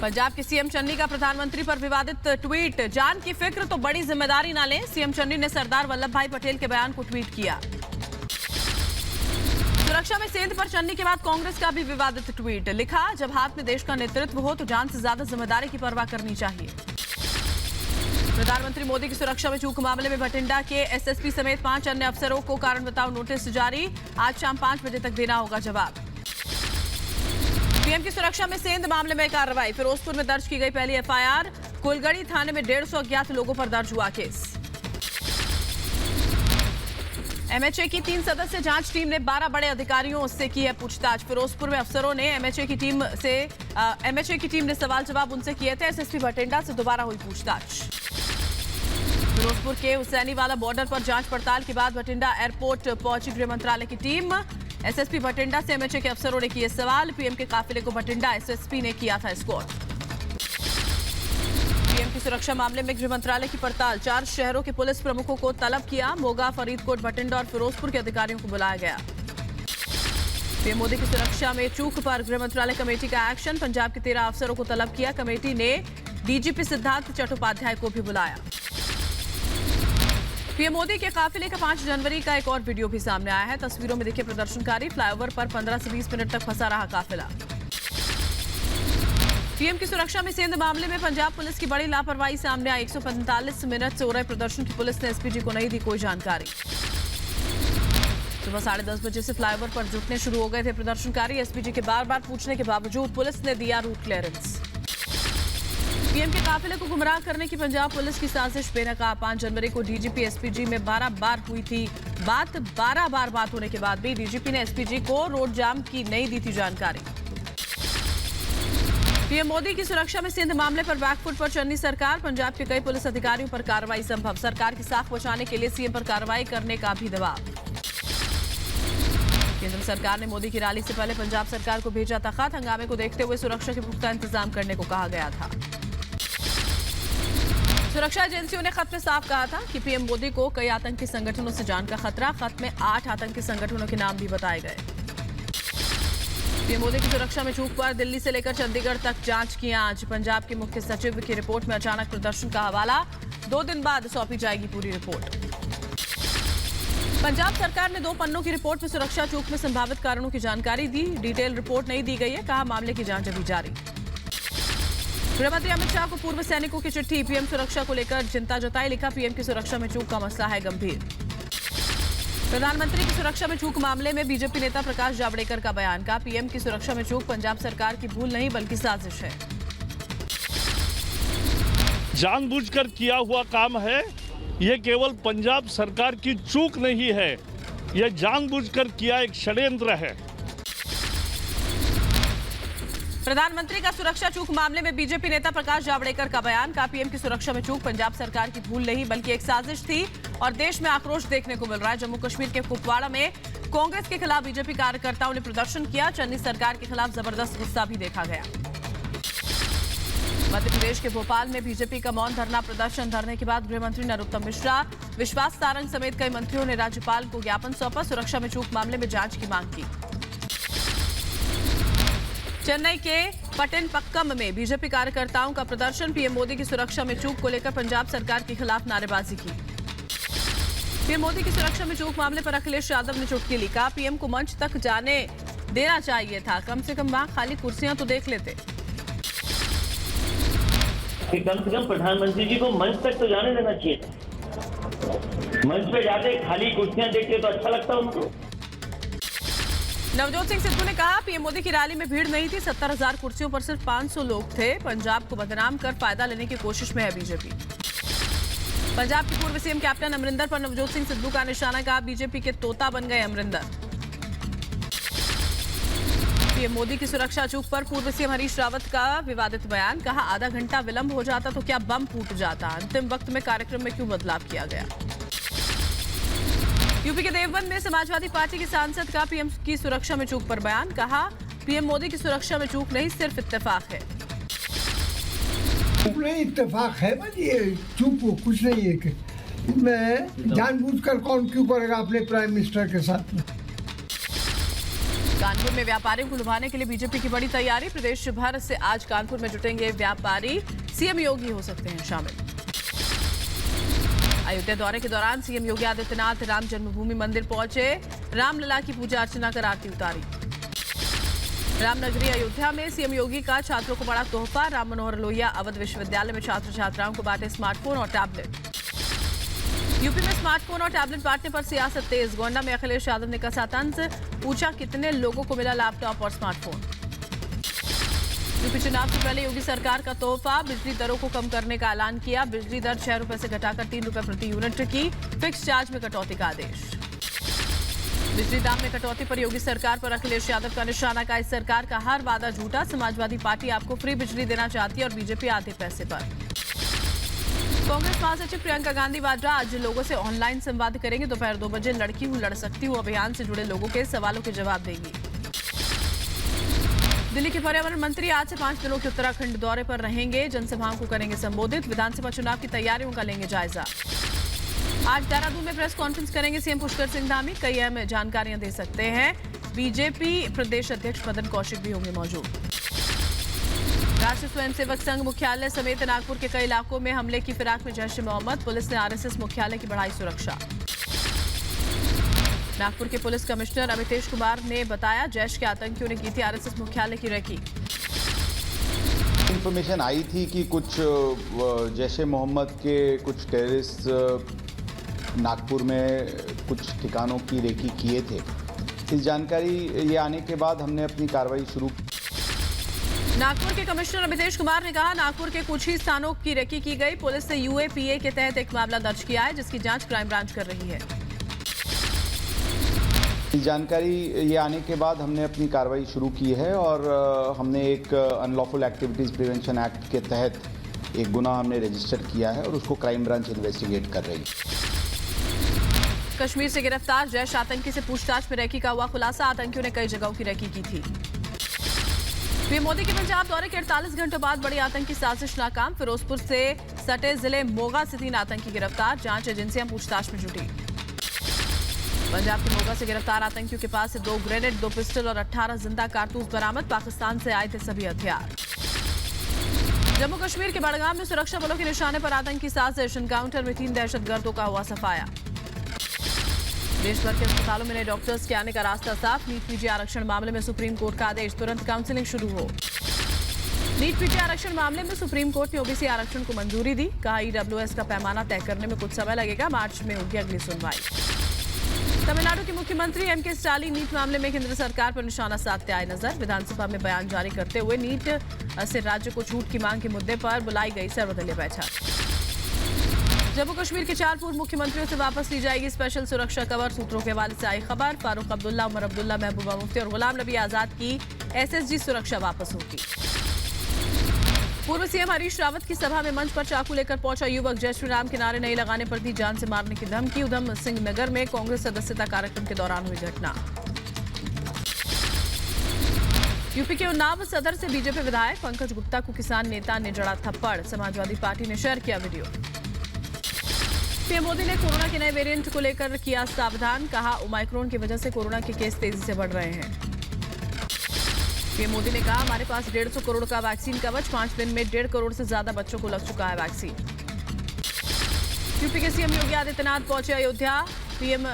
पंजाब के सीएम चन्नी का प्रधानमंत्री पर विवादित ट्वीट। जान की फिक्र तो बड़ी जिम्मेदारी ना लें, सीएम चन्नी ने सरदार वल्लभ भाई पटेल के बयान को ट्वीट किया। सुरक्षा में सेंध पर चन्नी के बाद कांग्रेस का भी विवादित ट्वीट। लिखा, जब हाथ में देश का नेतृत्व हो तो जान से ज्यादा जिम्मेदारी की परवाह करनी चाहिए। प्रधानमंत्री मोदी की सुरक्षा में चूक मामले में भटिंडा के एसएसपी समेत 5 अन्य अफसरों को कारण बताओ नोटिस जारी। आज शाम 5 बजे तक देना होगा जवाब। पीएम की सुरक्षा में सेंध मामले में कार्रवाई। फिरोजपुर में दर्ज की गई पहली एफआईआर। कुलगढ़ी थाने में 150 अज्ञात लोगों पर दर्ज हुआ केस। एमएचए की 3 सदस्य जांच टीम ने 12 बड़े अधिकारियों से की है पूछताछ। फिरोजपुर में अफसरों ने एमएचए की टीम ने सवाल जवाब उनसे किए थे। एसएसपी भटिंडा से दोबारा हुई पूछताछ। फिरोजपुर के हुसैनीवाला बॉर्डर पर जांच पड़ताल के बाद भटिंडा एयरपोर्ट पहुंची गृह मंत्रालय की टीम। एसएसपी भटिंडा से एमएचए के अफसरों ने किए सवाल। पीएम के काफिले को भटिंडा एसएसपी ने किया था एस्कॉर्ट। पीएम की सुरक्षा मामले में गृह मंत्रालय की पड़ताल। 4 शहरों के पुलिस प्रमुखों को तलब किया। मोगा, फरीदकोट, भटिंडा और फिरोजपुर के अधिकारियों को बुलाया गया। पीएम मोदी की सुरक्षा में चूक पर गृह मंत्रालय कमेटी का एक्शन। पंजाब के 13 अफसरों को तलब किया। कमेटी ने डीजीपी सिद्धार्थ चट्टोपाध्याय को भी बुलाया। पीएम मोदी के काफिले का 5 जनवरी का एक और वीडियो भी सामने आया है। तस्वीरों में दिखे प्रदर्शनकारी। फ्लाईओवर पर 15 से 20 मिनट तक फंसा रहा काफिला। पीएम की सुरक्षा में सेंध मामले में पंजाब पुलिस की बड़ी लापरवाही सामने आई। 145 मिनट से हो रहे प्रदर्शन की पुलिस ने एसपीजी को नहीं दी कोई जानकारी। सुबह 10:30 बजे से फ्लाईओवर पर जुटने शुरू हो गए थे प्रदर्शनकारी। एसपीजी के बार-बार पूछने के बावजूद पुलिस ने दिया रूट क्लियरेंस। पीएम के काफिले को गुमराह करने की पंजाब पुलिस की साजिश बेनकाब। 5 जनवरी को डीजीपी एसपीजी में 12 बार हुई थी बात। 12 बार बात होने के बाद भी डीजीपी ने एसपीजी को रोड जाम की नहीं दी थी जानकारी। पीएम मोदी की सुरक्षा में सिंध मामले पर बैकफुट पर चन्नी सरकार। पंजाब के कई पुलिस अधिकारियों पर कार्रवाई संभव। सरकार की साख बचाने के लिए सीएम पर कार्रवाई करने का भी दबाव। केंद्र सरकार ने मोदी की रैली से पहले पंजाब सरकार को भेजा था खत। हंगामे को देखते हुए सुरक्षा के पुख्ता इंतजाम करने को कहा गया था। सुरक्षा एजेंसियों ने खत में साफ कहा था कि पीएम मोदी को कई आतंकी संगठनों से जान का खतरा। खत में 8 आतंकी संगठनों के नाम भी बताए गए। पीएम मोदी की सुरक्षा में चूक पर दिल्ली से लेकर चंडीगढ़ तक जांच की आज। पंजाब के मुख्य सचिव की रिपोर्ट में अचानक प्रदर्शन का हवाला। 2 दिन बाद सौंपी जाएगी पूरी रिपोर्ट। पंजाब सरकार ने 2 पन्नों की रिपोर्ट में सुरक्षा चूक में संभावित कारणों की जानकारी दी। डिटेल रिपोर्ट नहीं दी गई है। कहा, मामले की जांच अभी जारी। गृहमंत्री अमित शाह को पूर्व सैनिकों की चिट्ठी। पीएम सुरक्षा को लेकर चिंता जताई। लिखा, पीएम की सुरक्षा में चूक का मसला है गंभीर। प्रधानमंत्री की सुरक्षा में चूक मामले में बीजेपी नेता प्रकाश जावड़ेकर का बयान। का पीएम की सुरक्षा में चूक पंजाब सरकार की भूल नहीं बल्कि साजिश है। जानबूझकर किया हुआ काम है। यह केवल पंजाब सरकार की चूक नहीं है, यह जानबूझकर किया एक षड्यंत्र है। प्रधानमंत्री का सुरक्षा चूक मामले में बीजेपी नेता प्रकाश जावड़ेकर का बयान। का पीएम की सुरक्षा में चूक पंजाब सरकार की भूल नहीं बल्कि एक साजिश थी और देश में आक्रोश देखने को मिल रहा है। जम्मू कश्मीर के कुपवाड़ा में कांग्रेस के खिलाफ बीजेपी कार्यकर्ताओं ने प्रदर्शन किया। चन्नी सरकार के खिलाफ जबरदस्त गुस्सा भी देखा गया। मध्य प्रदेश के भोपाल में बीजेपी का मौन धरना प्रदर्शन। धरने के बाद गृह मंत्री नरोत्तम मिश्रा, विश्वास सारंग समेत कई मंत्रियों ने राज्यपाल को ज्ञापन सौंपा। सुरक्षा में चूक मामले में जांच की मांग की। चेन्नई के पट्टनपक्कम में बीजेपी कार्यकर्ताओं का प्रदर्शन। पीएम मोदी की सुरक्षा में चूक को लेकर पंजाब सरकार के खिलाफ नारेबाजी की। पीएम मोदी की सुरक्षा में चूक मामले पर अखिलेश यादव ने चुटकी ली। कहा, पीएम को मंच तक जाने देना चाहिए था। कम से कम वहां खाली कुर्सियां तो देख लेते। कम से कम प्रधानमंत्री जी को मंच तक तो जाने देना चाहिए था। मंच पे जाते खाली कुर्सियां देखते तो अच्छा लगता उनको। नवजोत सिंह सिद्धू ने कहा, पीएम मोदी की रैली में भीड़ नहीं थी। 70,000 कुर्सियों पर सिर्फ 500 लोग थे। पंजाब को बदनाम कर फायदा लेने की कोशिश में है बीजेपी। पंजाब के पूर्व सीएम कैप्टन अमरिंदर पर नवजोत सिंह सिद्धू का निशाना। कहा, बीजेपी के तोता बन गए अमरिंदर। पीएम मोदी की सुरक्षा चूक पर पूर्व सीएम हरीश रावत का विवादित बयान। कहा, आधा घंटा विलंब हो जाता तो क्या बम फूट जाता। अंतिम वक्त में कार्यक्रम में क्यों बदलाव किया गया। यूपी के देवबंद में समाजवादी पार्टी के सांसद का पीएम की सुरक्षा में चूक पर बयान। कहा, पीएम मोदी की सुरक्षा में चूक नहीं सिर्फ इत्तेफाक है। नहीं इत्तेफाक है, ये चूक वो कुछ नहीं है कि मैं जानबूझकर कौन क्यों करेगा अपने प्राइम मिनिस्टर के साथ में। कानपुर में व्यापारियों को लुभाने के लिए बीजेपी की बड़ी तैयारी। प्रदेश भर से आज कानपुर में जुटेंगे व्यापारी। सीएम योगी हो सकते हैं शामिल। अयोध्या दौरे के दौरान सीएम योगी आदित्यनाथ राम जन्मभूमि मंदिर पहुंचे। रामलला की पूजा अर्चना कर आरती उतारी। रामनगरी अयोध्या में सीएम योगी का छात्रों को बड़ा तोहफा। राम मनोहर लोहिया अवध विश्वविद्यालय में छात्र छात्राओं को बांटे स्मार्टफोन और टैबलेट। यूपी में स्मार्टफोन और टैबलेट बांटने पर सियासत तेज। गोंडा में अखिलेश यादव ने कसा तंज, पूछा कितने लोगों को मिला लैपटॉप और स्मार्टफोन। यूपी चुनाव से पहले योगी सरकार का तोहफा। बिजली दरों को कम करने का ऐलान किया। बिजली दर 6 रुपए से घटाकर 3 रुपए प्रति यूनिट की। फिक्स चार्ज में कटौती का आदेश। बिजली दाम में कटौती पर योगी सरकार पर अखिलेश यादव का निशाना। का इस सरकार का हर वादा झूठा। समाजवादी पार्टी आपको फ्री बिजली देना चाहती है और बीजेपी आधे पैसे पर। कांग्रेस महासचिव प्रियंका गांधी वाड्रा आज लोगों से ऑनलाइन संवाद करेंगे। दोपहर 2 बजे लड़की हूं लड़ सकती हूं अभियान से जुड़े लोगों के सवालों के जवाब देंगी। दिल्ली के पर्यावरण मंत्री आज से 5 दिनों के उत्तराखंड दौरे पर रहेंगे। जनसभाओं को करेंगे संबोधित। विधानसभा चुनाव की तैयारियों का लेंगे जायजा। आज देहरादून में प्रेस कॉन्फ्रेंस करेंगे सीएम पुष्कर सिंह धामी। कई अहम जानकारियां दे सकते हैं। बीजेपी प्रदेश अध्यक्ष मदन कौशिक भी होंगे मौजूद। राष्ट्रीय स्वयंसेवक संघ मुख्यालय समेत नागपुर के कई इलाकों में हमले की फिराक में जैश ए मोहम्मद। पुलिस ने आरएसएस मुख्यालय की बढ़ाई सुरक्षा। नागपुर के पुलिस कमिश्नर अमितेश कुमार ने बताया जैश के आतंकियों ने की थी आरएसएस मुख्यालय की रेकी। इंफॉर्मेशन आई थी कि कुछ जैश ए मोहम्मद के कुछ टेररिस्ट नागपुर में कुछ ठिकानों की रेकी किए थे। इस जानकारी ये आने के बाद हमने अपनी कार्रवाई शुरू। नागपुर के कमिश्नर अमितेश कुमार ने कहा नागपुर के कुछ ही स्थानों की रेकी की गई। पुलिस ने यूएपीए के तहत एक मामला दर्ज किया है जिसकी जांच क्राइम ब्रांच कर रही है। इस जानकारी ये आने के बाद हमने अपनी कार्रवाई शुरू की है और हमने एक अनलॉफुल एक्टिविटीज प्रिवेंशन एक्ट के तहत एक गुना हमने रजिस्टर किया है और उसको क्राइम ब्रांच इन्वेस्टिगेट कर रही है। कश्मीर से गिरफ्तार जैश आतंकी से पूछताछ में रेकी का हुआ खुलासा। आतंकियों ने कई जगहों की रेकी की थी। पीएम मोदी के पंजाब दौरे के 48 घंटों बाद बड़ी आतंकी साजिश नाकाम। फिरोजपुर से सटे जिले मोगा से 3 आतंकी गिरफ्तार। जांच एजेंसियां पूछताछ में जुटी। पंजाब के मोगा से गिरफ्तार आतंकियों के पास से 2 ग्रेनेड, 2 पिस्टल और 18 जिंदा कारतूस बरामद। पाकिस्तान से आए थे सभी हथियार। जम्मू कश्मीर के बड़गाम में सुरक्षा बलों के निशाने पर आतंकी साजिश। एनकाउंटर में 3 दहशतगर्दों का हुआ सफाया। देश भर के अस्पतालों में नए डॉक्टर्स के आने का रास्ता साफ। नीट पीजी आरक्षण मामले में सुप्रीम कोर्ट का आदेश। तुरंत काउंसलिंग शुरू हो। नीट पीजी आरक्षण मामले में सुप्रीम कोर्ट ने ओबीसी आरक्षण को मंजूरी दी। कहा ईडब्ल्यूएस का पैमाना तय करने में कुछ समय लगेगा। मार्च में होगी अगली सुनवाई। तमिलनाडु के मुख्यमंत्री एमके स्टालिन नीट मामले में केंद्र सरकार पर निशाना साधते आए नजर। विधानसभा में बयान जारी करते हुए नीट से राज्य को छूट की मांग के मुद्दे पर बुलाई गई सर्वदलीय बैठक। जम्मू कश्मीर के 4 पूर्व मुख्यमंत्रियों से वापस ली जाएगी स्पेशल सुरक्षा कवर। सूत्रों के हवाले से आई खबर। फारूक अब्दुल्ला, उमर अब्दुल्ला, महबूबा मुफ्ती और गुलाम नबी आजाद की एसएसजी सुरक्षा वापस होगी। पूर्व सीएम हरीश रावत की सभा में मंच पर चाकू लेकर पहुंचा युवक। जय श्री राम के नारे नहीं लगाने पर दी जान से मारने की धमकी। उधम सिंह नगर में कांग्रेस सदस्यता कार्यक्रम के दौरान हुई घटना। यूपी के उन्नाव सदर से बीजेपी विधायक पंकज गुप्ता को किसान नेता ने जड़ा थप्पड़। समाजवादी पार्टी ने शेयर किया वीडियो। पीएम मोदी ने कोरोना के नए वेरिएंट को लेकर किया सावधान। कहा ओमाइक्रोन की वजह से कोरोना के केस तेजी से बढ़ रहे हैं। पीएम मोदी ने कहा हमारे पास 150 करोड़ का वैक्सीन कवच। 5 दिन में 1.5 करोड़ से ज्यादा बच्चों को लग चुका है वैक्सीन। यूपी के सीएम योगी आदित्यनाथ पहुंचे अयोध्या। पीएम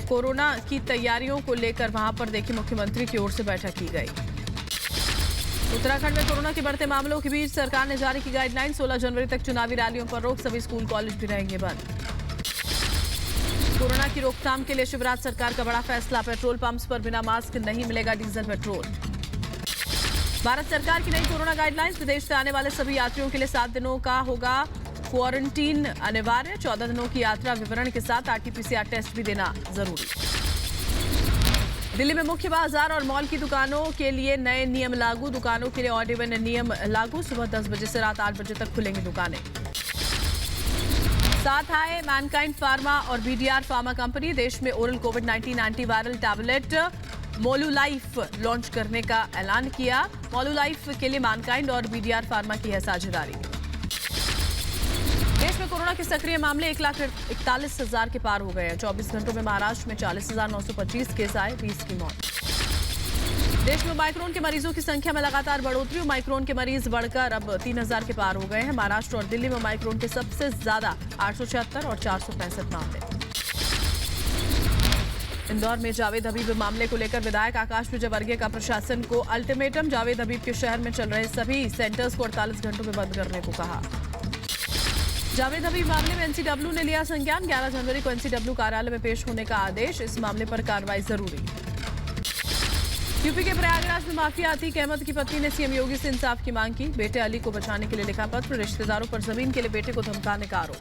कोरोना की तैयारियों को लेकर वहां पर देखिए मुख्यमंत्री की ओर से बैठक की गई। उत्तराखंड में कोरोना के बढ़ते मामलों के बीच सरकार ने जारी की गाइडलाइन। 16 जनवरी तक चुनावी रैलियों पर रोक। सभी स्कूल कॉलेज भी रहेंगे बंद। कोरोना की रोकथाम के लिए शिवराज सरकार का बड़ा फैसला। पेट्रोल पंप्स पर बिना मास्क नहीं मिलेगा डीजल पेट्रोल। भारत सरकार की नई कोरोना गाइडलाइंस। विदेश से आने वाले सभी यात्रियों के लिए 7 दिनों का होगा क्वारंटीन अनिवार्य। 14 दिनों की यात्रा विवरण के साथ आरटीपीसीआर टेस्ट भी देना जरूरी। दिल्ली में मुख्य बाजार और मॉल की दुकानों के लिए नए नियम लागू। दुकानों के लिए ऑड इवन नियम लागू। सुबह 10 बजे से रात 8 बजे तक खुलेंगी दुकानें। साथ आए मैनकाइंड फार्मा और बीडीआर फार्मा कंपनी। देश में ओरल कोविड-19 एंटीवायरल टैबलेट मोलुलाइफ लॉन्च करने का ऐलान किया। मोलुलाइफ के लिए मैनकाइंड और बीडीआर फार्मा की है साझेदारी। देश में कोरोना के सक्रिय मामले 1,41,000 के पार हो गए हैं। 24 घंटों में महाराष्ट्र में 40,925 केस आए। 20 की मौत। देश में ओमाइक्रॉन के मरीजों की संख्या में लगातार बढ़ोतरी। ओमाइक्रॉन के मरीज बढ़कर अब 3000 के पार हो गए हैं। महाराष्ट्र और दिल्ली में ओमाइक्रॉन के सबसे ज्यादा 876 और 465 मामले। इंदौर में जावेद हबीब मामले को लेकर विधायक आकाश विजयवर्गीय का प्रशासन को अल्टीमेटम। जावेद हबीब के शहर में चल रहे सभी सेंटर्स को 48 घंटों में बंद करने को कहा। जावेद हबीब मामले में एनसीडब्ल्यू ने लिया संज्ञान। 11 जनवरी को एनसीडब्ल्यू कार्यालय में पेश होने का आदेश। इस मामले पर कार्रवाई जरूरी। यूपी के प्रयागराज में माफिया अतीक अहमद की पत्नी ने सीएम योगी से इंसाफ की मांग की। बेटे अली को बचाने के लिए लिखा पत्र। रिश्तेदारों पर जमीन के लिए बेटे को धमकाने का आरोप।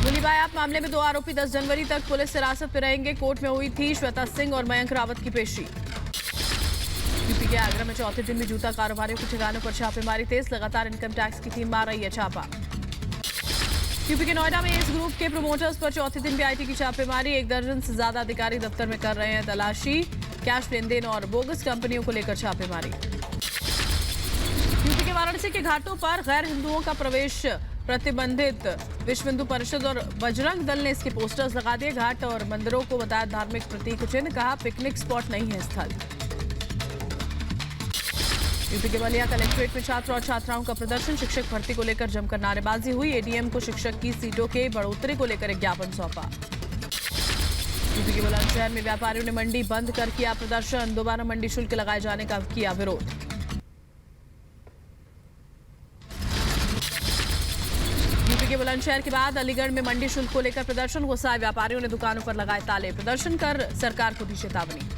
गुलीबायात मामले में 2 आरोपी 10 जनवरी तक पुलिस हिरासत में रहेंगे। कोर्ट में हुई थी श्वेता सिंह और मयंक रावत की पेशी। यूपी के आगरा में चौथे दिन भी जूता कारोबारियों के ठिकानों पर छापेमारी तेज। लगातार इनकम टैक्स की टीम मार रही है छापा। यूपी के नोएडा में एस ग्रुप के प्रमोटर्स पर चौथे दिन भी आईटी की छापेमारी। 1 दर्जन से ज्यादा अधिकारी दफ्तर में कर रहे हैं तलाशी। कैश लेन देन और बोगस कंपनियों को लेकर छापेमारी। यूपी के वाराणसी के घाटों पर गैर हिंदुओं का प्रवेश प्रतिबंधित। विश्व हिंदू परिषद और बजरंग दल ने इसके पोस्टर्स लगा दिए। घाट और मंदिरों को बताया धार्मिक प्रतीक चिन्ह। कहा पिकनिक स्पॉट नहीं है स्थल। यूपी के बलिया कलेक्ट्रेट में छात्र और छात्राओं का प्रदर्शन। शिक्षक भर्ती को लेकर जमकर नारेबाजी हुई। एडीएम को शिक्षक की सीटों के बढ़ोतरी को लेकर एक ज्ञापन सौंपा। यूपी के बुलंदशहर में व्यापारियों ने मंडी बंद कर किया प्रदर्शन। दोबारा मंडी शुल्क लगाए जाने का किया विरोध। यूपी के बुलंदशहर के बाद अलीगढ़ में मंडी शुल्क को लेकर प्रदर्शन। गुस्साए व्यापारियों ने दुकानों पर लगाए ताले। प्रदर्शन कर सरकार को दी चेतावनी।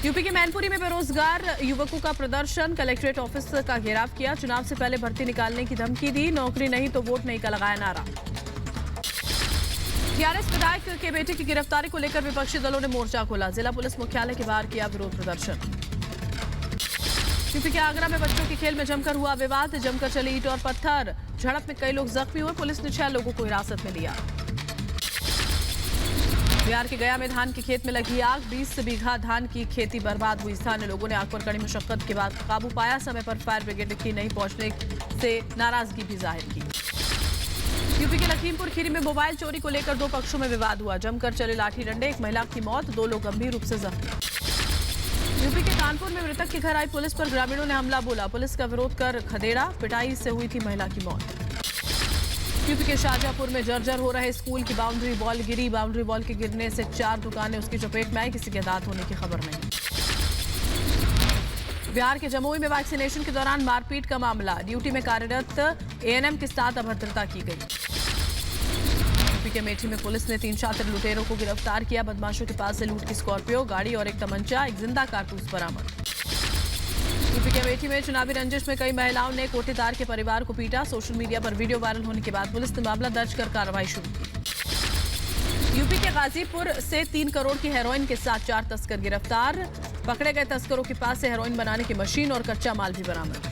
यूपी के मैनपुरी में बेरोजगार युवकों का प्रदर्शन। कलेक्ट्रेट ऑफिस का घेराव किया। चुनाव से पहले भर्ती निकालने की धमकी दी। नौकरी नहीं तो वोट नहीं का लगाया नारा। टीआरएस विधायक के बेटे की गिरफ्तारी को लेकर विपक्षी दलों ने मोर्चा खोला। जिला पुलिस मुख्यालय के बाहर किया विरोध प्रदर्शन। यूपी के आगरा में बच्चों के खेल में जमकर हुआ विवाद। जमकर चली ईंट और पत्थर। झड़प में कई लोग जख्मी हुए। पुलिस ने 6 लोगों को हिरासत में लिया। बिहार के गया में धान के खेत में लगी आग। 20 बीघा धान की खेती बर्बाद हुई। स्थानीय लोगों ने आग पर कड़ी मशक्कत के बाद काबू पाया। समय पर फायर ब्रिगेड की नहीं पहुंचने से नाराजगी भी जाहिर की। यूपी के लखीमपुर खीरी में मोबाइल चोरी को लेकर 2 पक्षों में विवाद हुआ। जमकर चले लाठी डंडे। एक महिला की मौत, 2 लोग गंभीर रूप से जख्मी। यूपी के कानपुर में मृतक के घर आई पुलिस पर ग्रामीणों ने हमला बोला। पुलिस का विरोध कर खदेड़ा। पिटाई से हुई थी महिला की मौत। यूपी के शाहजहांपुर में जर्जर हो रहे स्कूल की बाउंड्री वॉल गिरी। बाउंड्री वॉल के गिरने से 4 दुकानें उसकी चपेट में आई। किसी के हताहत होने की खबर नहीं। बिहार के जमुई में वैक्सीनेशन के दौरान मारपीट का मामला। ड्यूटी में कार्यरत एएनएम के साथ अभद्रता की गई। यूपी के मेठी में पुलिस ने 3 शातिर लुटेरों को गिरफ्तार किया। बदमाशों के पास से लूट की स्कॉर्पियो गाड़ी और एक तमंचा, एक जिंदा कारतूस बरामद। यूपी के अमेठी में चुनावी रंजिश में कई महिलाओं ने कोटेदार के परिवार को पीटा। सोशल मीडिया पर वीडियो वायरल होने के बाद पुलिस ने मामला दर्ज कर कार्रवाई शुरू की। यूपी के गाजीपुर से 3 करोड़ की हेरोइन के साथ 4 तस्कर गिरफ्तार। पकड़े गए तस्करों के पास से हेरोइन बनाने की मशीन और कच्चा माल भी बरामद।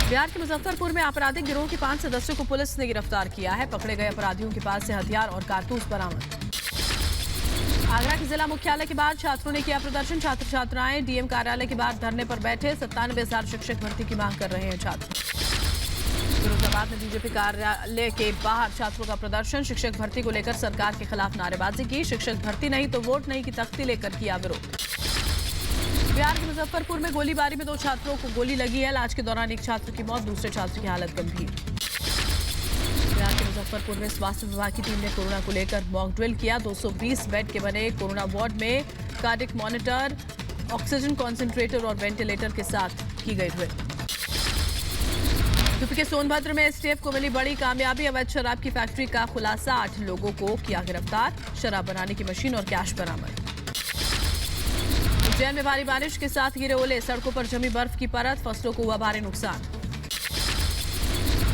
बिहार के मुजफ्फरपुर में आपराधिक गिरोह के 5 सदस्यों को पुलिस ने गिरफ्तार किया है। पकड़े गए अपराधियों के पास से हथियार और कारतूस बरामद। आगरा के जिला मुख्यालय के बाहर छात्रों ने किया प्रदर्शन। छात्र छात्राएं डीएम कार्यालय के बाहर धरने पर बैठे। 97,000 शिक्षक भर्ती की मांग कर रहे हैं छात्र। फिरोजाबाद में बीजेपी कार्यालय के बाहर छात्रों का प्रदर्शन। शिक्षक भर्ती को लेकर सरकार के खिलाफ नारेबाजी की। शिक्षक भर्ती नहीं तो वोट नहीं की तख्ती लेकर किया विरोध। बिहार के मुजफ्फरपुर में गोलीबारी में 2 छात्रों को गोली लगी है। इलाज के दौरान एक छात्र की मौत, दूसरे छात्र की हालत गंभीर। बिहार के मुजफ्फरपुर में स्वास्थ्य विभाग की टीम ने कोरोना को लेकर मॉक ड्रिल किया। 220 बेड के बने कोरोना वार्ड में कार्डिक मॉनिटर, ऑक्सीजन कॉन्सेंट्रेटर और वेंटिलेटर के साथ की गई ड्रिल। यूपी के सोनभद्र में एसटीएफ को मिली बड़ी कामयाबी। अवैध शराब की फैक्ट्री का खुलासा। 8 लोगों को किया गिरफ्तार। शराब बनाने की मशीन और कैश बरामद। उज्जैन में भारी बारिश के साथ गिरे ओले। सड़कों पर जमी बर्फ की परत। फसलों को हुआ भारी नुकसान।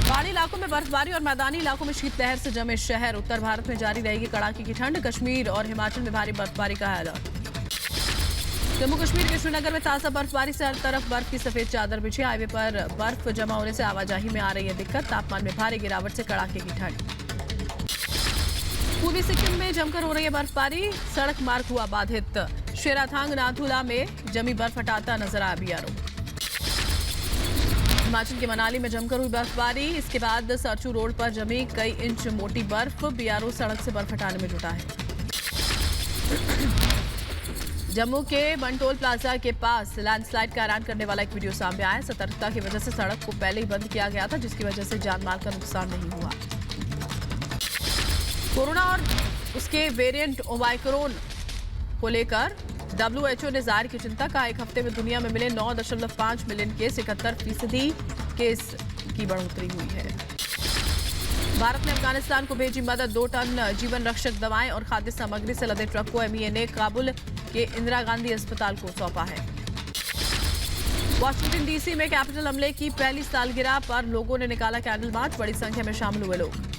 पहाड़ी इलाकों में बर्फबारी और मैदानी इलाकों में शीतलहर से जमे शहर। उत्तर भारत में जारी रहेगी कड़ाके की ठंड। कश्मीर और हिमाचल में भारी बर्फबारी का अलर्ट। जम्मू कश्मीर के श्रीनगर में ताजा बर्फबारी से हर तरफ बर्फ की सफेद चादर बिछी। हाईवे पर बर्फ जमा होने से आवाजाही में आ रही है दिक्कत। तापमान में भारी गिरावट से कड़ाके की ठंड। पूर्वी सिक्किम में जमकर हो रही है बर्फबारी। सड़क मार्ग हुआ बाधित। शेराथांग नाथुला में जमी बर्फ हटाता नजर आया बीआरओ। हिमाचल के मनाली में जमकर हुई बर्फबारी। इसके बाद सरचू रोड पर जमी कई इंच मोटी बर्फ। बीआरओ सड़क से बर्फ हटाने में जुटा है। जम्मू के मंटोल प्लाजा के पास लैंडस्लाइड का ऐलान करने वाला एक वीडियो सामने आया है। सतर्कता की वजह से सड़क को पहले ही बंद किया गया था, जिसकी वजह से जानमाल का नुकसान नहीं हुआ। कोरोना और उसके वेरिएंट ओमाइक्रोन को लेकर WHO ने जाहिर की चिंता। का एक हफ्ते में दुनिया में मिले 9.5 मिलियन केस, 71% केस की बढ़ोतरी हुई है। भारत ने अफगानिस्तान को भेजी मदद। 2 टन जीवन रक्षक दवाएं और खाद्य सामग्री से लदे ट्रक को MEA ने काबुल के इंदिरा गांधी अस्पताल को सौंपा है। वॉशिंगटन DC में कैपिटल हमले की पहली सालगिरह पर लोगों ने निकाला कैंडल मार्च। बड़ी संख्या में शामिल हुए लोग।